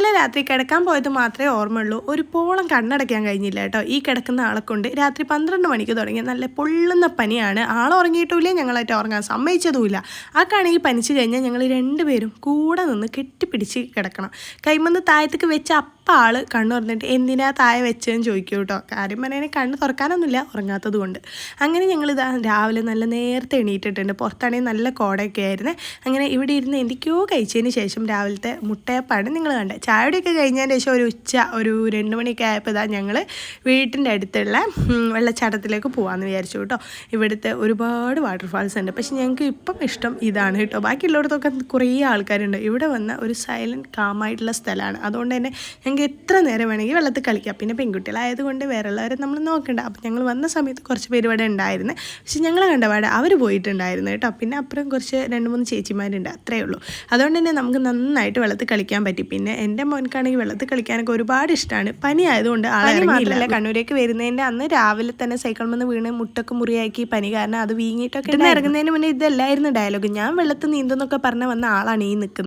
ഇന്നലെ രാത്രി കിടക്കാൻ പോയത് മാത്രമേ ഓർമ്മയുള്ളൂ. ഒരു പോളം കണ്ണടയ്ക്കാൻ കഴിഞ്ഞില്ല കേട്ടോ. ഈ കിടക്കുന്ന ആളെ കൊണ്ട് രാത്രി 12 മണിക്ക് തുടങ്ങി നല്ല പൊള്ളുന്ന പനിയാണ്. ആളുറങ്ങിയിട്ടുമില്ല, ഞങ്ങളായിട്ട് ഉറങ്ങാൻ സമ്മതിച്ചതുമില്ല. ആക്കാണെങ്കിൽ പനിച്ചു കഴിഞ്ഞാൽ ഞങ്ങൾ രണ്ടുപേരും കൂടെ നിന്ന് കെട്ടിപ്പിടിച്ച് കിടക്കണം. കൈമന്ന് താഴത്തേക്ക് വെച്ച ആൾ കണ്ണ് തുറന്നിട്ട് എന്തിനാ താഴെ വെച്ചതെന്ന് ചോദിക്കും കേട്ടോ. കാര്യം പറഞ്ഞാൽ കണ്ണ് തുറക്കാനൊന്നുമില്ല, ഉറങ്ങാത്തത് കൊണ്ട്. അങ്ങനെ ഞങ്ങളിതാ രാവിലെ നല്ല നേരത്തെ എണീറ്റിട്ടുണ്ട്. പുറത്താണെങ്കിൽ നല്ല കോടയൊക്കെ ആയിരുന്നു. അങ്ങനെ ഇവിടെ ഇരുന്ന് എന്തൊക്കെയോ കഴിച്ചതിന് ശേഷം രാവിലത്തെ മുട്ടയപ്പാണ് നിങ്ങൾ കണ്ടത്. ചായയുടെയൊക്കെ കഴിഞ്ഞതിന് ശേഷം ഒരു 2 മണിയൊക്കെ ആയപ്പോൾ ഇതാ ഞങ്ങൾ വീട്ടിൻ്റെ അടുത്തുള്ള വെള്ളച്ചാട്ടത്തിലേക്ക് പോകാമെന്ന് വിചാരിച്ചു കേട്ടോ. ഇവിടുത്തെ ഒരുപാട് വാട്ടർഫാൾസ് ഉണ്ട്. പക്ഷെ ഞങ്ങൾക്ക് ഇപ്പം ഇഷ്ടം ഇതാണ് കേട്ടോ. ബാക്കിയുള്ളടത്തൊക്കെ കുറേ ആൾക്കാരുണ്ട്. ഇവിടെ വന്ന ഒരു സൈലൻറ്റ് കാമായിട്ടുള്ള സ്ഥലമാണ്. അതുകൊണ്ട് തന്നെ ഞങ്ങൾക്ക് എത്ര നേരം വേണമെങ്കിൽ വെള്ളത്തിൽ കളിക്കാം. പിന്നെ പെൺകുട്ടികളായതുകൊണ്ട് വേറെ ഉള്ളവരെ നമ്മൾ നോക്കണ്ട. അപ്പം ഞങ്ങൾ വന്ന സമയത്ത് കുറച്ച് പേര് ഇവിടെ ഉണ്ടായിരുന്നു. പക്ഷെ ഞങ്ങൾ കണ്ടപാട് അവർ പോയിട്ടുണ്ടായിരുന്നു കേട്ടോ. പിന്നെ അപ്പുറം കുറച്ച് 2-3 ചേച്ചിമാരുണ്ട്, അത്രയേ ഉള്ളൂ. അതുകൊണ്ട് തന്നെ നമുക്ക് നന്നായിട്ട് വെള്ളത്തിൽ കളിക്കാൻ പറ്റി. പിന്നെ എൻ്റെ മോൻക്കാണെങ്കിൽ വെള്ളത്തിൽ കളിക്കാനൊക്കെ ഒരുപാട് ഇഷ്ടമാണ്. പനി ആയതുകൊണ്ട് ആളിറങ്ങിയില്ല. കണ്ണൂരേക്ക് വരുന്നതിൻ്റെ അന്ന് രാവിലെ തന്നെ സൈക്കിൾ വന്ന് വീണ് മുട്ടൊക്കെ മുറിയാക്കി പനി കാരണം അത് വീങ്ങിയിട്ടൊക്കെ ഇറങ്ങുന്നതിന് മുന്നേ ഇതല്ലായിരുന്നു ഡയലോഗ്. ഞാൻ വെള്ളത്തിൽ നീന്തുന്നൊക്കെ പറഞ്ഞ് വന്ന ആളാണ് ഈ നിൽക്കുന്നത്.